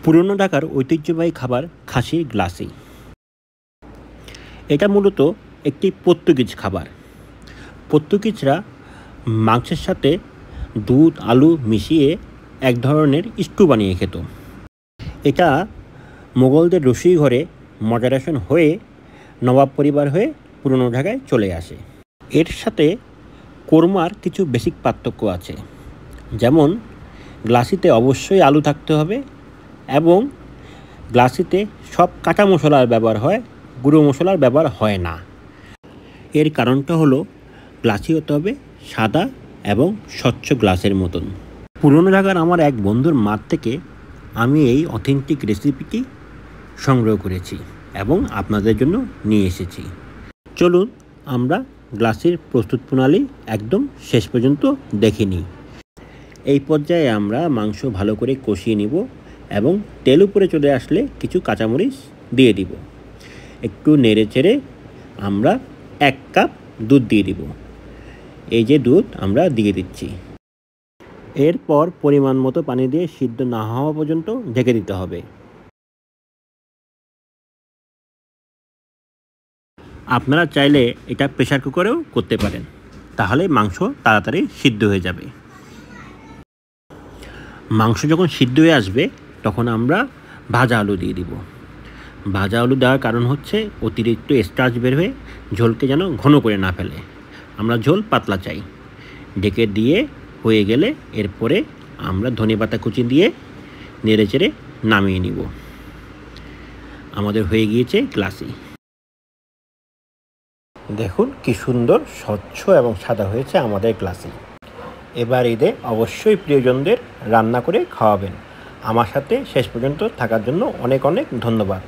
পুরনো ঢাকার ঐতিহ্যবাহী খাবার খাসির গ্লাসি। এটা মূলত একটি পর্তুগিজ খাবার। পর্তুগিজরা মাংসের সাথে দুধ আলু মিশিয়ে এক ধরনের স্টু বানিয়ে খেত। এটা মোগলদের রসুই ঘরে মডারেশন হয়ে নবাব পরিবার হয়ে পুরনো ঢাকায় চলে আসে। এর সাথে কোরমার কিছু বেসিক পার্থক্য আছে, যেমন গ্লাসিতে অবশ্যই আলু থাকতে হবে এবং গ্লাসিতে সব কাঁচা মশলার ব্যবহার হয়, গুঁড়ো মশলার ব্যবহার হয় না। এর কারণটা হলো গ্লাসি হতে হবে সাদা এবং স্বচ্ছ গ্লাসের মতন। পুরনো ঢাকার আমার এক বন্ধুর মাঠ থেকে আমি এই অথেন্টিক রেসিপিটি সংগ্রহ করেছি এবং আপনাদের জন্য নিয়ে এসেছি। চলুন আমরা গ্লাসির প্রস্তুত প্রণালী একদম শেষ পর্যন্ত দেখে নিই। এই পর্যায়ে আমরা মাংস ভালো করে কষিয়ে নিব এবং তেল উপরে চলে আসলে কিছু কাঁচামরিচ দিয়ে দিব। একটু নেড়ে চেড়ে আমরা 1 কাপ দুধ দিয়ে দিব। এই যে দুধ আমরা দিয়ে দিচ্ছি। এরপর পরিমাণ মতো পানি দিয়ে সিদ্ধ না হওয়া পর্যন্ত ঢেকে দিতে হবে। আপনারা চাইলে এটা প্রেসার কুকারেও করতে পারেন, তাহলে মাংস তাড়াতাড়ি সিদ্ধ হয়ে যাবে। মাংস যখন সিদ্ধ হয়ে আসবে তখন আমরা ভাজা আলু দিয়ে দিব। ভাজা আলু দেওয়ার কারণ হচ্ছে অতিরিক্ত স্টার্চ বের হয়ে ঝোলকে যেন ঘন করে না ফেলে। আমরা ঝোল পাতলা চাই। ঢেকে দিয়ে হয়ে গেলে এরপরে আমরা ধনেপাতা কুচি দিয়ে নেড়ে চেড়ে নামিয়ে নিব। আমাদের হয়ে গিয়েছে গ্লাসি। দেখুন কি সুন্দর স্বচ্ছ এবং সাদা হয়েছে আমাদের গ্লাসি। এবার ঈদে অবশ্যই প্রিয়জনদের রান্না করে খাওয়াবেন। আমার সাথে শেষ পর্যন্ত থাকার জন্য অনেক অনেক ধন্যবাদ।